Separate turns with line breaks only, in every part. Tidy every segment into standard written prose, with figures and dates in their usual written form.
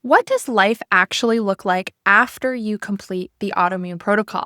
What does life actually look like after you complete the autoimmune protocol?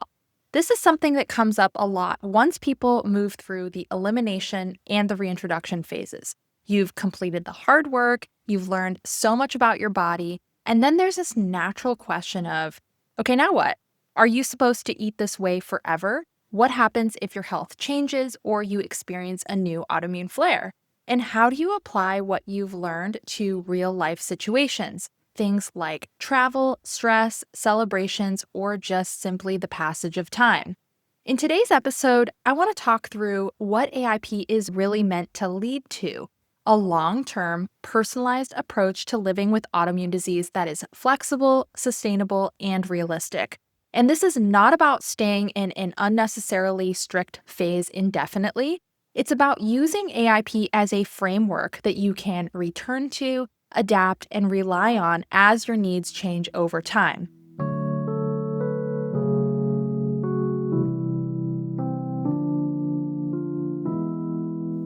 This is something that comes up a lot once people move through the elimination and the reintroduction phases. You've completed the hard work, you've learned so much about your body, and then there's this natural question of, okay, now what? Are you supposed to eat this way forever? What happens if your health changes or you experience a new autoimmune flare? And how do you apply what you've learned to real life situations? Things like travel, stress, celebrations, or just simply the passage of time. In today's episode, I want to talk through what AIP is really meant to lead to: a long-term, personalized approach to living with autoimmune disease that is flexible, sustainable, and realistic. And this is not about staying in an unnecessarily strict phase indefinitely. It's about using AIP as a framework that you can return to, adapt, and rely on as your needs change over time.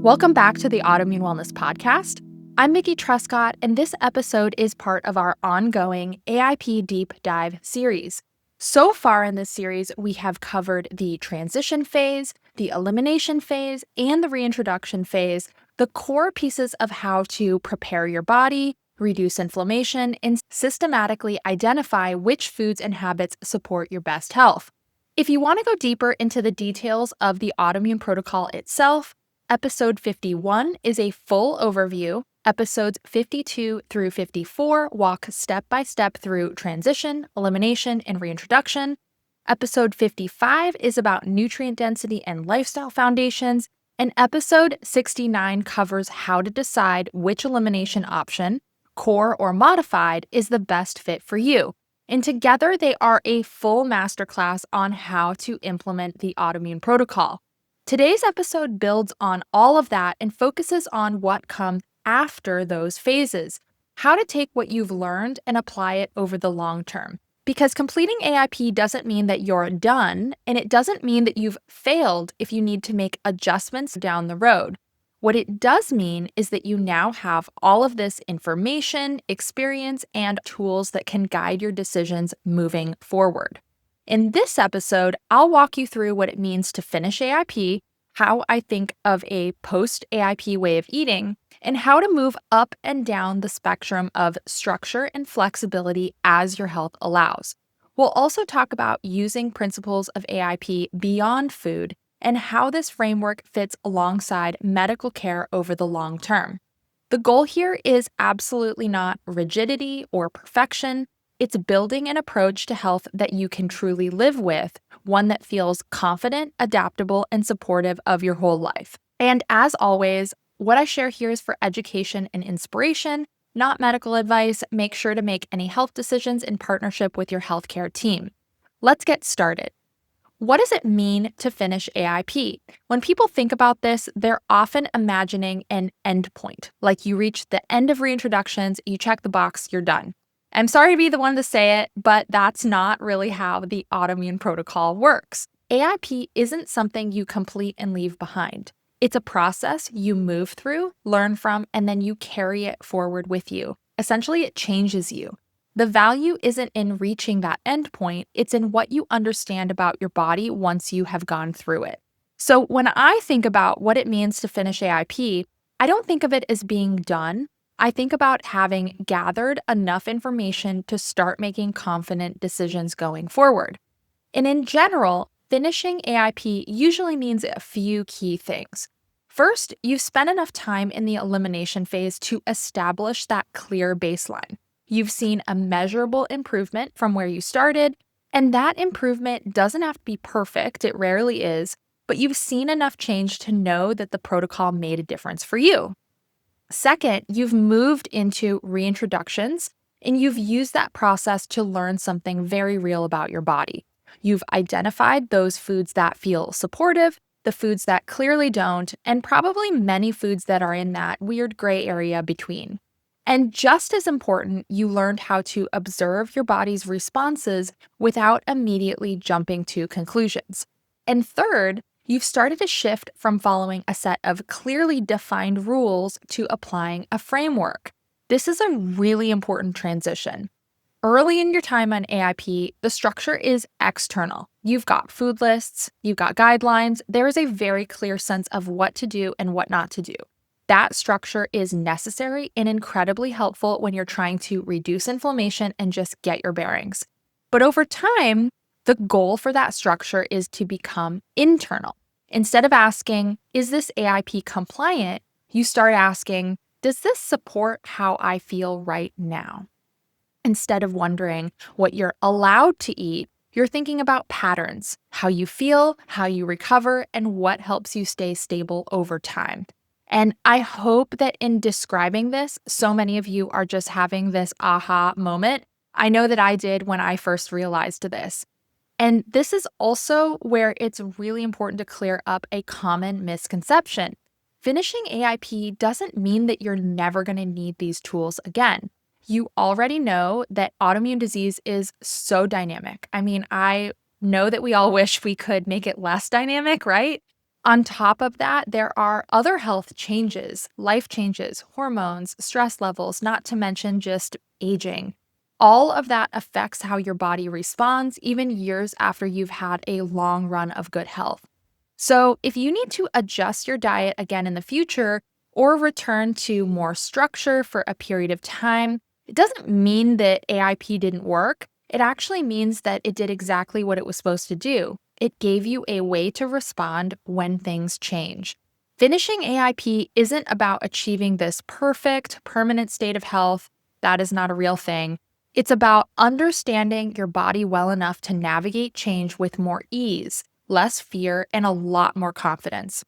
Welcome back to the Autoimmune Wellness Podcast. I'm Mickey Trescott, and this episode is part of our ongoing AIP Deep Dive series. So far in this series, we have covered the transition phase, the elimination phase, and the reintroduction phase, the core pieces of how to prepare your body, reduce inflammation, and systematically identify which foods and habits support your best health. If you want to go deeper into the details of the autoimmune protocol itself, episode 51 is a full overview. Episodes 52 through 54 walk step by step through transition, elimination, and reintroduction. Episode 55 is about nutrient density and lifestyle foundations. And episode 69 covers how to decide which elimination option, core or modified, is the best fit for you. And together they are a full masterclass on how to implement the autoimmune protocol. Today's episode builds on all of that and focuses on what comes after those phases, how to take what you've learned and apply it over the long term. Because completing AIP doesn't mean that you're done, and it doesn't mean that you've failed if you need to make adjustments down the road. What it does mean is that you now have all of this information, experience, and tools that can guide your decisions moving forward. In this episode, I'll walk you through what it means to finish AIP, how I think of a post-AIP way of eating, and how to move up and down the spectrum of structure and flexibility as your health allows. We'll also talk about using principles of AIP beyond food and how this framework fits alongside medical care over the long term. The goal here is absolutely not rigidity or perfection. It's building an approach to health that you can truly live with, one that feels confident, adaptable, and supportive of your whole life. And as always, what I share here is for education and inspiration, not medical advice. Make sure to make any health decisions in partnership with your healthcare team. Let's get started. What does it mean to finish AIP? When people think about this, they're often imagining an endpoint, like you reach the end of reintroductions, you check the box, you're done. I'm sorry to be the one to say it, but that's not really how the autoimmune protocol works. AIP isn't something you complete and leave behind. It's a process you move through, learn from, and then you carry it forward with you. Essentially, it changes you. The value isn't in reaching that endpoint, it's in what you understand about your body once you have gone through it. So when I think about what it means to finish AIP, I don't think of it as being done. I think about having gathered enough information to start making confident decisions going forward. And in general, finishing AIP usually means a few key things. First, you've spent enough time in the elimination phase to establish that clear baseline. You've seen a measurable improvement from where you started, and that improvement doesn't have to be perfect, it rarely is, but you've seen enough change to know that the protocol made a difference for you. Second, you've moved into reintroductions, and you've used that process to learn something very real about your body. You've identified those foods that feel supportive, the foods that clearly don't, and probably many foods that are in that weird gray area between. And just as important, you learned how to observe your body's responses without immediately jumping to conclusions. And third, you've started to shift from following a set of clearly defined rules to applying a framework. This is a really important transition. Early in your time on AIP, the structure is external. You've got food lists, you've got guidelines. There is a very clear sense of what to do and what not to do. That structure is necessary and incredibly helpful when you're trying to reduce inflammation and just get your bearings. But over time, the goal for that structure is to become internal. Instead of asking, is this AIP compliant? You start asking, does this support how I feel right now? Instead of wondering what you're allowed to eat, you're thinking about patterns, how you feel, how you recover, and what helps you stay stable over time. And I hope that in describing this, so many of you are just having this aha moment. I know that I did when I first realized this. And this is also where it's really important to clear up a common misconception. Finishing AIP doesn't mean that you're never going to need these tools again. You already know that autoimmune disease is so dynamic. I mean, I know that we all wish we could make it less dynamic, right? On top of that, there are other health changes, life changes, hormones, stress levels, not to mention just aging. All of that affects how your body responds, even years after you've had a long run of good health. So, if you need to adjust your diet again in the future or return to more structure for a period of time, it doesn't mean that AIP didn't work. It actually means that it did exactly what it was supposed to do. It gave you a way to respond when things change. Finishing AIP isn't about achieving this perfect, permanent state of health. That is not a real thing. It's about understanding your body well enough to navigate change with more ease, less fear, and a lot more confidence.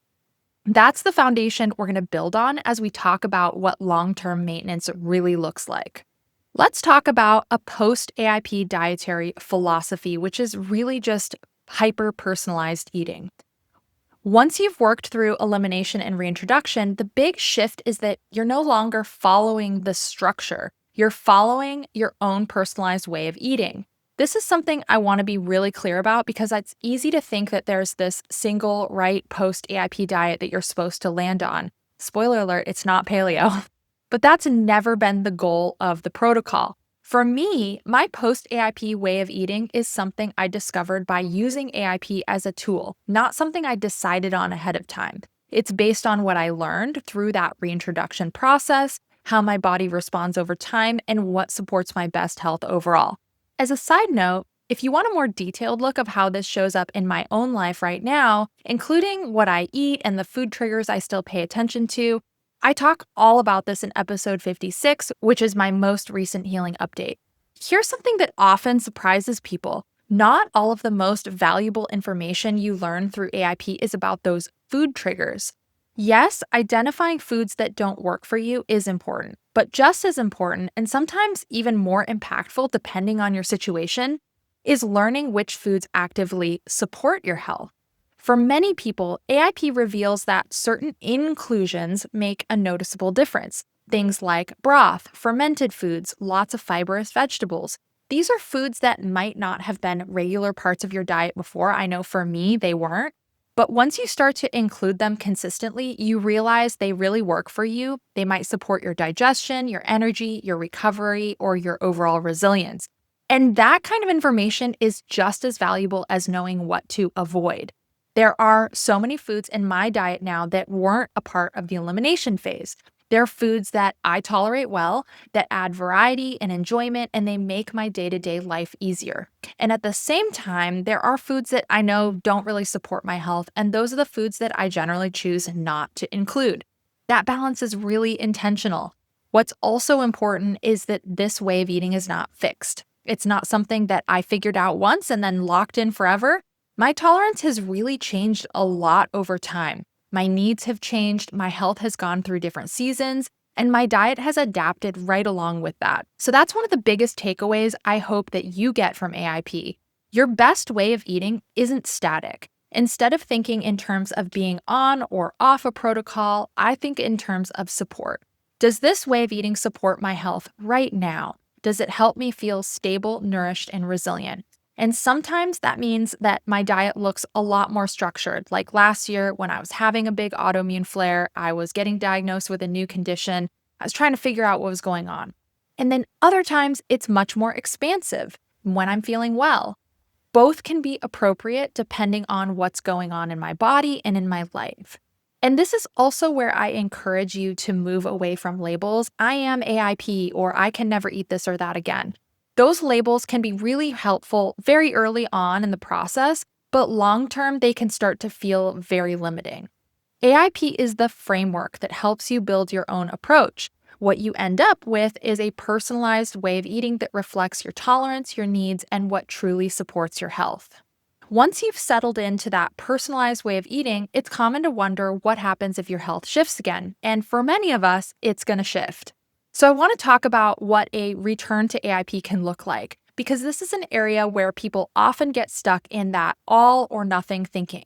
That's the foundation we're going to build on as we talk about what long-term maintenance really looks like. Let's talk about a post-AIP dietary philosophy, which is really just hyper-personalized eating. Once you've worked through elimination and reintroduction, the big shift is that you're no longer following the structure. You're following your own personalized way of eating. This is something I want to be really clear about because it's easy to think that there's this single right post-AIP diet that you're supposed to land on. Spoiler alert, it's not paleo. But that's never been the goal of the protocol. For me, my post-AIP way of eating is something I discovered by using AIP as a tool, not something I decided on ahead of time. It's based on what I learned through that reintroduction process, how my body responds over time, and what supports my best health overall. As a side note, if you want a more detailed look of how this shows up in my own life right now, including what I eat and the food triggers I still pay attention to, I talk all about this in episode 56, which is my most recent healing update. Here's something that often surprises people. Not all of the most valuable information you learn through AIP is about those food triggers. Yes, identifying foods that don't work for you is important, but just as important, and sometimes even more impactful depending on your situation, is learning which foods actively support your health. For many people, AIP reveals that certain inclusions make a noticeable difference. Things like broth, fermented foods, lots of fibrous vegetables. These are foods that might not have been regular parts of your diet before. I know for me, they weren't. But once you start to include them consistently, you realize they really work for you. They might support your digestion, your energy, your recovery, or your overall resilience. And that kind of information is just as valuable as knowing what to avoid. There are so many foods in my diet now that weren't a part of the elimination phase. They're foods that I tolerate well, that add variety and enjoyment, and they make my day-to-day life easier. And at the same time, there are foods that I know don't really support my health, and those are the foods that I generally choose not to include. That balance is really intentional. What's also important is that this way of eating is not fixed. It's not something that I figured out once and then locked in forever. My tolerance has really changed a lot over time. My needs have changed, my health has gone through different seasons, and my diet has adapted right along with that. So that's one of the biggest takeaways I hope that you get from AIP. Your best way of eating isn't static. Instead of thinking in terms of being on or off a protocol, I think in terms of support. Does this way of eating support my health right now? Does it help me feel stable, nourished, and resilient? And sometimes that means that my diet looks a lot more structured. Like last year when I was having a big autoimmune flare, I was getting diagnosed with a new condition. I was trying to figure out what was going on. And then other times it's much more expansive when I'm feeling well. Both can be appropriate depending on what's going on in my body and in my life. And this is also where I encourage you to move away from labels. I am AIP, or I can never eat this or that again. Those labels can be really helpful very early on in the process, but long term, they can start to feel very limiting. AIP is the framework that helps you build your own approach. What you end up with is a personalized way of eating that reflects your tolerance, your needs, and what truly supports your health. Once you've settled into that personalized way of eating, it's common to wonder what happens if your health shifts again. And for many of us, it's going to shift. So I want to talk about what a return to AIP can look like, because this is an area where people often get stuck in that all or nothing thinking.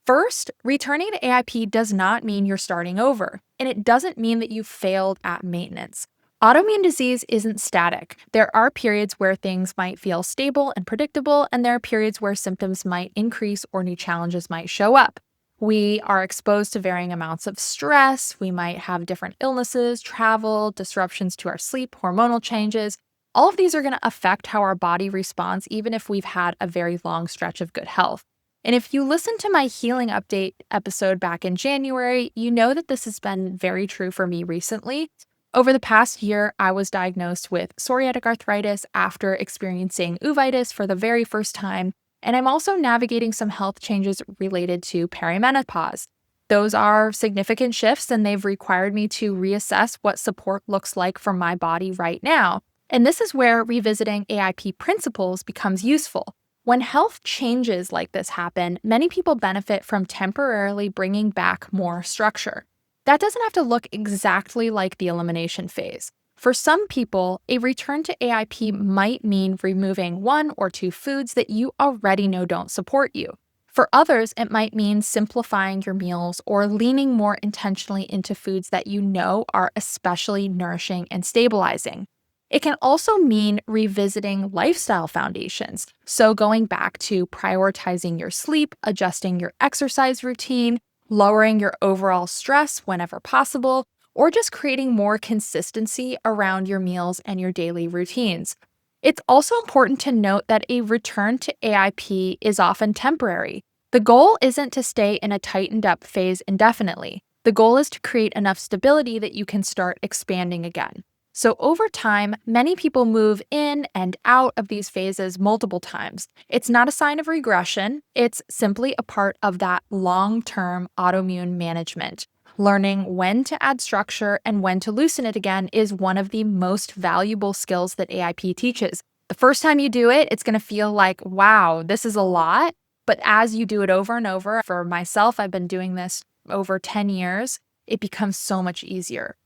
First, returning to AIP does not mean you're starting over, and it doesn't mean that you've failed at maintenance. Autoimmune disease isn't static. There are periods where things might feel stable and predictable, and there are periods where symptoms might increase or new challenges might show up. We are exposed to varying amounts of stress. We might have different illnesses, travel, disruptions to our sleep, hormonal changes. All of these are going to affect how our body responds, even if we've had a very long stretch of good health. And if you listen to my healing update episode back in January, you know that this has been very true for me recently. Over the past year, I was diagnosed with psoriatic arthritis after experiencing uveitis for the very first time, and I'm also navigating some health changes related to perimenopause. Those are significant shifts, and they've required me to reassess what support looks like for my body right now. And this is where revisiting AIP principles becomes useful. When health changes like this happen, many people benefit from temporarily bringing back more structure. That doesn't have to look exactly like the elimination phase. For some people, a return to AIP might mean removing 1 or 2 foods that you already know don't support you. For others, it might mean simplifying your meals or leaning more intentionally into foods that you know are especially nourishing and stabilizing. It can also mean revisiting lifestyle foundations, so going back to prioritizing your sleep, adjusting your exercise routine, lowering your overall stress whenever possible, or just creating more consistency around your meals and your daily routines. It's also important to note that a return to AIP is often temporary. The goal isn't to stay in a tightened up phase indefinitely. The goal is to create enough stability that you can start expanding again. So over time, many people move in and out of these phases multiple times. It's not a sign of regression. It's simply a part of that long-term autoimmune management. Learning when to add structure and when to loosen it again is one of the most valuable skills that AIP teaches. The first time you do it, it's going to feel like, wow, this is a lot. But as you do it over and over, for myself, I've been doing this over 10 years, it becomes so much easier.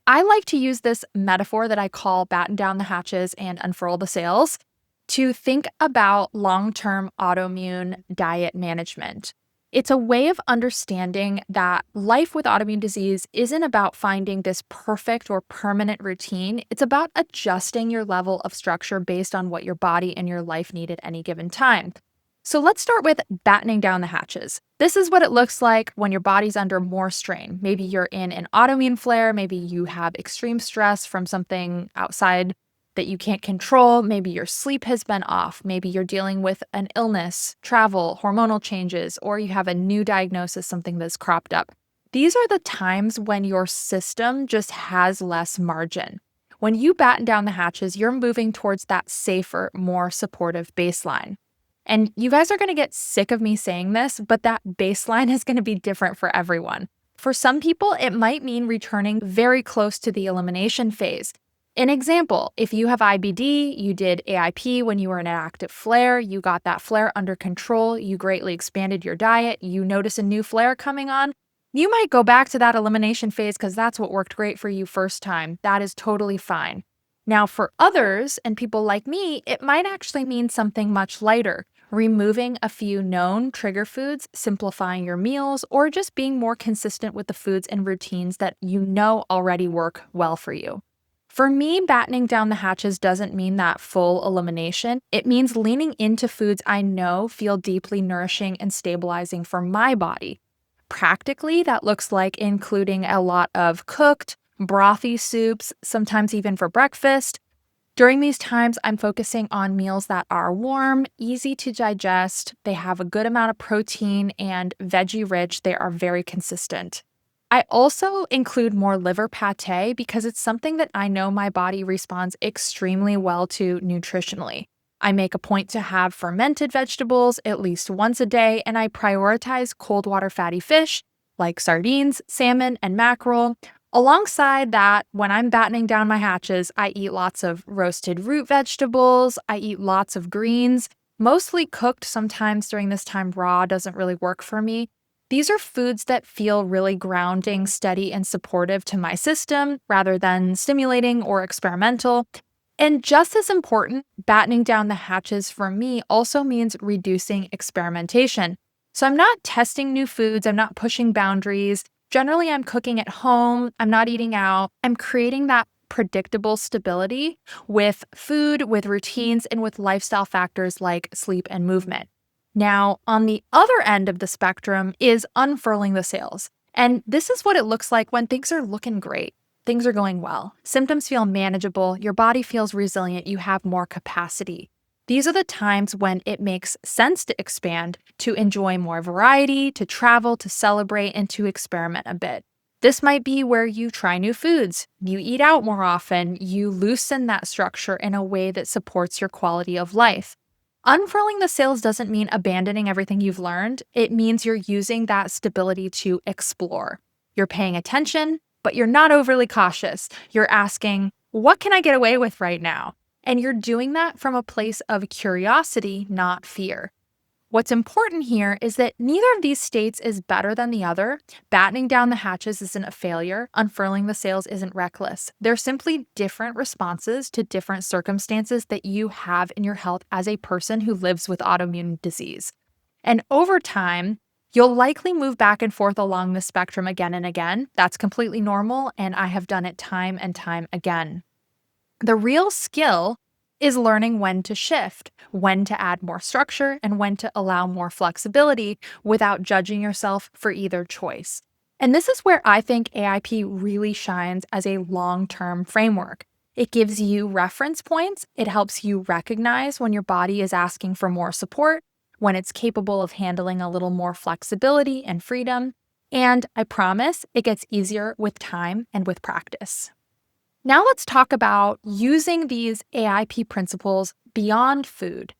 I like to use this metaphor that I call batten down the hatches and unfurl the sails to think about long-term autoimmune diet management. It's a way of understanding that life with autoimmune disease isn't about finding this perfect or permanent routine. It's about adjusting your level of structure based on what your body and your life need at any given time. So let's start with battening down the hatches. This is what it looks like when your body's under more strain. Maybe you're in an autoimmune flare. Maybe you have extreme stress from something outside that you can't control. Maybe your sleep has been off. Maybe you're dealing with an illness, travel, hormonal changes, or you have a new diagnosis, something that's cropped up. These are the times when your system just has less margin. When you batten down the hatches, you're moving towards that safer, more supportive baseline. And you guys are going to get sick of me saying this, but that baseline is going to be different for everyone. For some people, it might mean returning very close to the elimination phase. An example, if you have IBD, you did AIP when you were in an active flare, you got that flare under control, you greatly expanded your diet, you notice a new flare coming on, you might go back to that elimination phase because that's what worked great for you first time. That is totally fine. Now, for others and people like me, it might actually mean something much lighter. Removing a few known trigger foods, simplifying your meals, or just being more consistent with the foods and routines that you know already work well for you. For me, battening down the hatches doesn't mean that full elimination. It means leaning into foods I know feel deeply nourishing and stabilizing for my body. Practically, that looks like including a lot of cooked, brothy soups, sometimes even for breakfast. During these times, I'm focusing on meals that are warm, easy to digest, they have a good amount of protein, and veggie rich. They are very consistent. I also include more liver pate because it's something that I know my body responds extremely well to nutritionally. I make a point to have fermented vegetables at least once a day, and I prioritize cold water fatty fish like sardines, salmon, and mackerel. Alongside that, when I'm battening down my hatches, I eat lots of roasted root vegetables, I eat lots of greens, mostly cooked. Sometimes during this time, raw doesn't really work for me. These are foods that feel really grounding, steady, and supportive to my system rather than stimulating or experimental. And just as important, battening down the hatches for me also means reducing experimentation. So I'm not testing new foods, I'm not pushing boundaries. Generally, I'm cooking at home, I'm not eating out. I'm creating that predictable stability with food, with routines, and with lifestyle factors like sleep and movement. Now, on the other end of the spectrum is unfurling the sails. And this is what it looks like when things are looking great. Things are going well. Symptoms feel manageable. Your body feels resilient. You have more capacity. These are the times when it makes sense to expand, to enjoy more variety, to travel, to celebrate, and to experiment a bit. This might be where you try new foods, you eat out more often, you loosen that structure in a way that supports your quality of life. Unfurling the sails doesn't mean abandoning everything you've learned. It means you're using that stability to explore. You're paying attention, but you're not overly cautious. You're asking, what can I get away with right now? And you're doing that from a place of curiosity, not fear. What's important here is that neither of these states is better than the other. Battening down the hatches isn't a failure. Unfurling the sails isn't reckless. They're simply different responses to different circumstances that you have in your health as a person who lives with autoimmune disease. And over time, you'll likely move back and forth along the spectrum again and again. That's completely normal, and I have done it time and time again. The real skill is learning when to shift, when to add more structure, and when to allow more flexibility without judging yourself for either choice. And this is where I think AIP really shines as a long-term framework. It gives you reference points. It helps you recognize when your body is asking for more support, when it's capable of handling a little more flexibility and freedom. And I promise it gets easier with time and with practice. Now let's talk about using these AIP principles beyond food.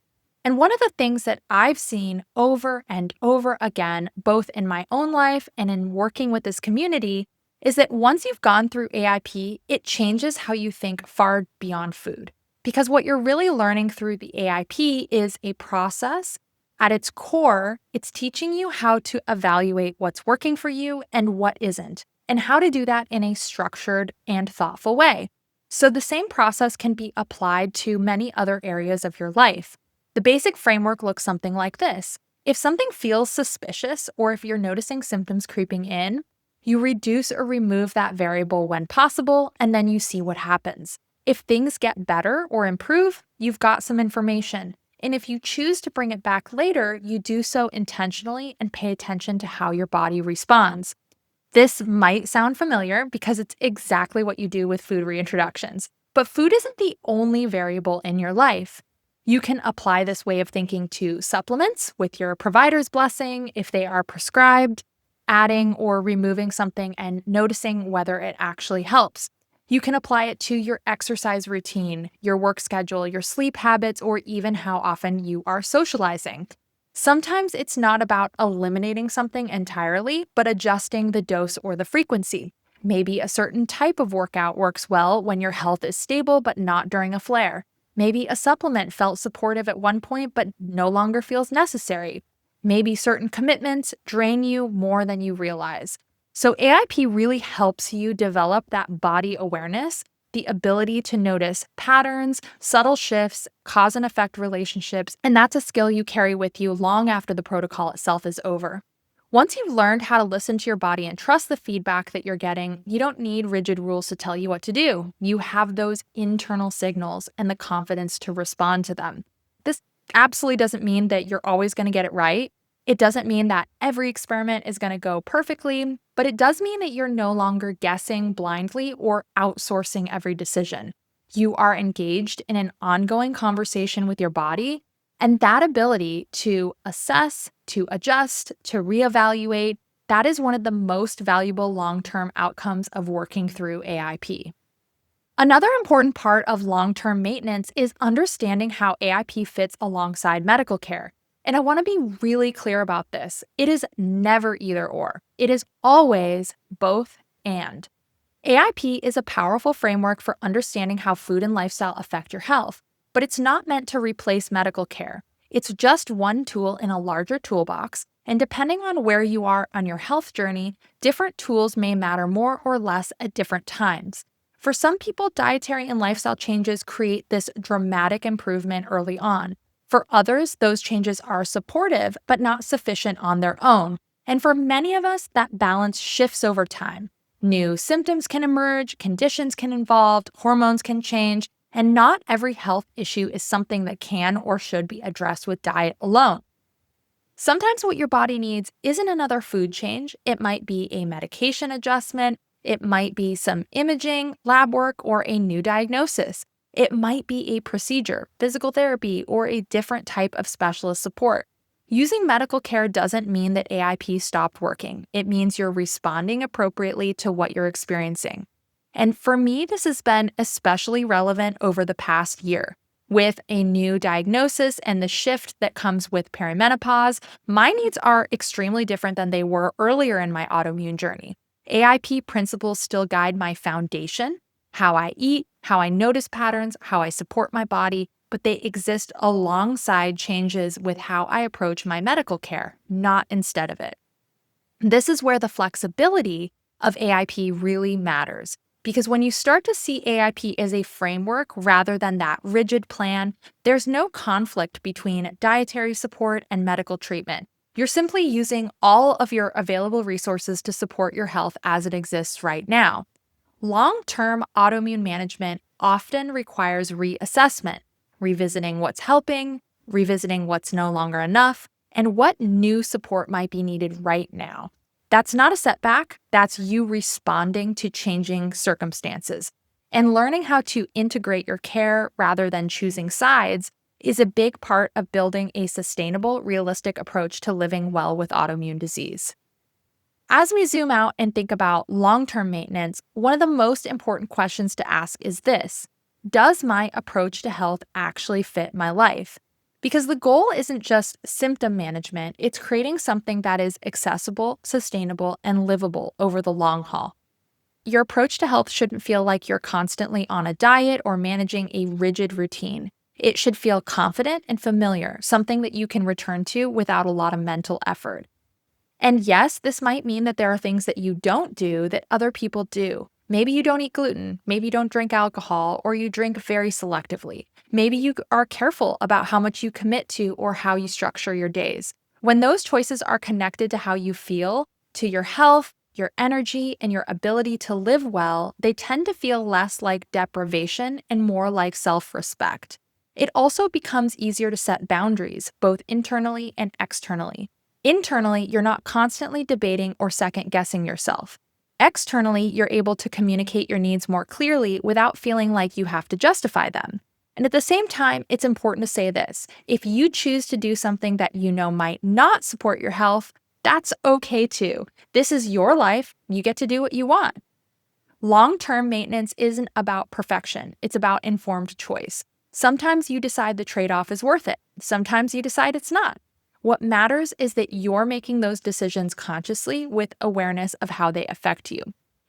And one of the things that I've seen over and over again, both in my own life and in working with this community, is that once you've gone through AIP, it changes how you think far beyond food. Because what you're really learning through the AIP is a process. At its core, it's teaching you how to evaluate what's working for you and what isn't, and how to do that in a structured and thoughtful way. So the same process can be applied to many other areas of your life. The basic framework looks something like this. If something feels suspicious, or if you're noticing symptoms creeping in, you reduce or remove that variable when possible, and then you see what happens. If things get better or improve, you've got some information. And if you choose to bring it back later, you do so intentionally and pay attention to how your body responds. This might sound familiar because it's exactly what you do with food reintroductions. But food isn't the only variable in your life. You can apply this way of thinking to supplements with your provider's blessing if they are prescribed, adding or removing something and noticing whether it actually helps. You can apply it to your exercise routine, your work schedule, your sleep habits, or even how often you are socializing. Sometimes it's not about eliminating something entirely, but adjusting the dose or the frequency. Maybe a certain type of workout works well when your health is stable, but not during a flare. Maybe a supplement felt supportive at one point, but no longer feels necessary. Maybe certain commitments drain you more than you realize. So AIP really helps you develop that body awareness, the ability to notice patterns, subtle shifts, cause and effect relationships, and that's a skill you carry with you long after the protocol itself is over. Once you've learned how to listen to your body and trust the feedback that you're getting, you don't need rigid rules to tell you what to do. You have those internal signals and the confidence to respond to them. This absolutely doesn't mean that you're always going to get it right. It doesn't mean that every experiment is going to go perfectly, but it does mean that you're no longer guessing blindly or outsourcing every decision. You are engaged in an ongoing conversation with your body, and that ability to assess, to adjust, to reevaluate, that is one of the most valuable long-term outcomes of working through AIP. Another important part of long-term maintenance is understanding how AIP fits alongside medical care. And I want to be really clear about this. It is never either or. It is always both and. AIP is a powerful framework for understanding how food and lifestyle affect your health, but it's not meant to replace medical care. It's just one tool in a larger toolbox, and depending on where you are on your health journey, different tools may matter more or less at different times. For some people, dietary and lifestyle changes create this dramatic improvement early on. For others, those changes are supportive but not sufficient on their own. And for many of us, that balance shifts over time. New symptoms can emerge, conditions can evolve, hormones can change, and not every health issue is something that can or should be addressed with diet alone. Sometimes what your body needs isn't another food change. It might be a medication adjustment. It might be some imaging, lab work, or a new diagnosis. It might be a procedure, physical therapy, or a different type of specialist support. Using medical care doesn't mean that AIP stopped working. It means you're responding appropriately to what you're experiencing. And for me, this has been especially relevant over the past year. With a new diagnosis and the shift that comes with perimenopause, my needs are extremely different than they were earlier in my autoimmune journey. AIP principles still guide my foundation, how I eat, how I notice patterns, how I support my body, but they exist alongside changes with how I approach my medical care, not instead of it. This is where the flexibility of AIP really matters, because when you start to see AIP as a framework rather than that rigid plan, there's no conflict between dietary support and medical treatment. You're simply using all of your available resources to support your health as it exists right now. Long-term autoimmune management often requires reassessment, revisiting what's helping, revisiting what's no longer enough, and what new support might be needed right now. That's not a setback, that's you responding to changing circumstances. And learning how to integrate your care rather than choosing sides is a big part of building a sustainable, realistic approach to living well with autoimmune disease. As we zoom out and think about long-term maintenance, one of the most important questions to ask is this: does my approach to health actually fit my life? Because the goal isn't just symptom management, it's creating something that is accessible, sustainable, and livable over the long haul. Your approach to health shouldn't feel like you're constantly on a diet or managing a rigid routine. It should feel confident and familiar, something that you can return to without a lot of mental effort. And yes, this might mean that there are things that you don't do that other people do. Maybe you don't eat gluten, maybe you don't drink alcohol, or you drink very selectively. Maybe you are careful about how much you commit to or how you structure your days. When those choices are connected to how you feel, to your health, your energy, and your ability to live well, they tend to feel less like deprivation and more like self-respect. It also becomes easier to set boundaries, both internally and externally. Internally, you're not constantly debating or second-guessing yourself. Externally, you're able to communicate your needs more clearly without feeling like you have to justify them. And at the same time, it's important to say this: if you choose to do something that you know might not support your health, that's okay too. This is your life. You get to do what you want. Long-term maintenance isn't about perfection. It's about informed choice. Sometimes you decide the trade-off is worth it. Sometimes you decide it's not. What matters is that you're making those decisions consciously with awareness of how they affect you.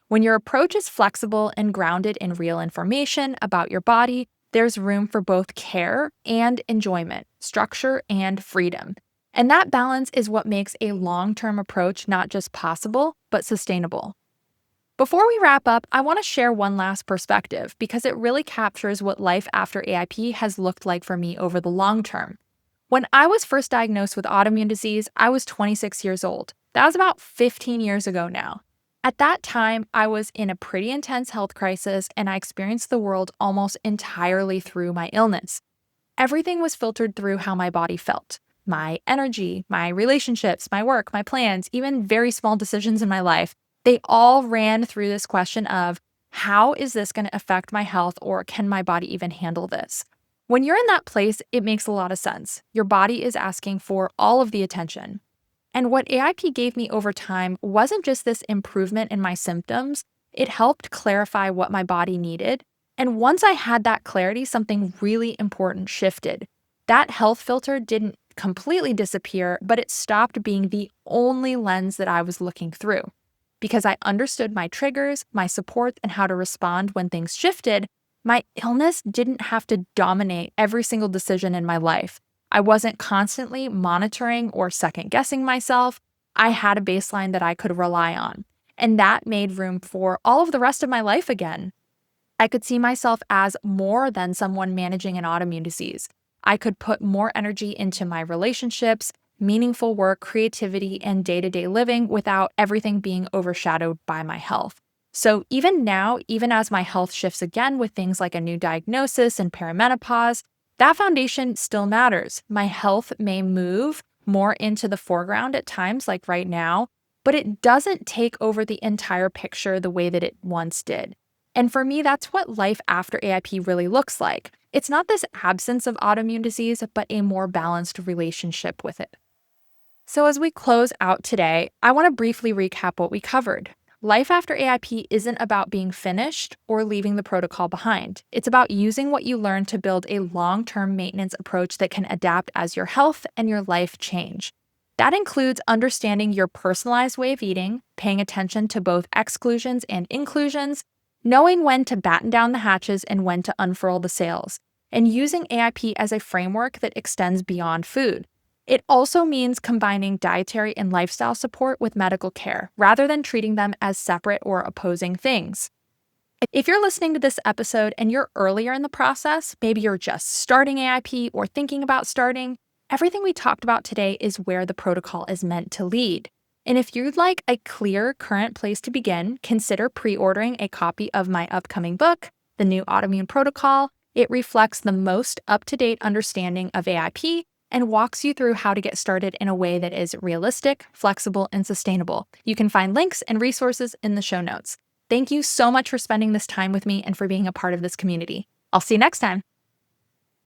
When your approach is flexible and grounded in real information about your body, there's room for both care and enjoyment, structure and freedom. And that balance is what makes a long-term approach not just possible, but sustainable. Before we wrap up, I want to share one last perspective because it really captures what life after AIP has looked like for me over the long term. When I was first diagnosed with autoimmune disease, I was 26 years old. That was about 15 years ago now. At that time, I was in a pretty intense health crisis and I experienced the world almost entirely through my illness. Everything was filtered through how my body felt. my energy, my relationships, my work, my plans, even very small decisions in my life, they all ran through this question of, how is this going to affect my health, or can my body even handle this? When you're in that place, it makes a lot of sense. Your body is asking for all of the attention. And what AIP gave me over time wasn't just this improvement in my symptoms, it helped clarify what my body needed. And once I had that clarity, something really important shifted. That health filter didn't completely disappear, but it stopped being the only lens that I was looking through. Because I understood my triggers, my supports, and how to respond when things shifted, my illness didn't have to dominate every single decision in my life. I wasn't constantly monitoring or second-guessing myself. I had a baseline that I could rely on. And that made room for all of the rest of my life again. I could see myself as more than someone managing an autoimmune disease. I could put more energy into my relationships, meaningful work, creativity, and day-to-day living without everything being overshadowed by my health. So even now, even as my health shifts again with things like a new diagnosis and perimenopause, that foundation still matters. My health may move more into the foreground at times, like right now, but it doesn't take over the entire picture the way that it once did. And for me, that's what life after AIP really looks like. It's not this absence of autoimmune disease, but a more balanced relationship with it. So as we close out today, I want to briefly recap what we covered. Life after AIP isn't about being finished or leaving the protocol behind. It's about using what you learned to build a long-term maintenance approach that can adapt as your health and your life change. That includes understanding your personalized way of eating, paying attention to both exclusions and inclusions, knowing when to batten down the hatches and when to unfurl the sails, and using AIP as a framework that extends beyond food. It also means combining dietary and lifestyle support with medical care, rather than treating them as separate or opposing things. If you're listening to this episode and you're earlier in the process, maybe you're just starting AIP or thinking about starting, everything we talked about today is where the protocol is meant to lead. And if you'd like a clear current place to begin, consider pre-ordering a copy of my upcoming book, The New Autoimmune Protocol. It reflects the most up-to-date understanding of AIP and walks you through how to get started in a way that is realistic, flexible, and sustainable. You can find links and resources in the show notes. Thank you so much for spending this time with me and for being a part of this community. I'll see you next time.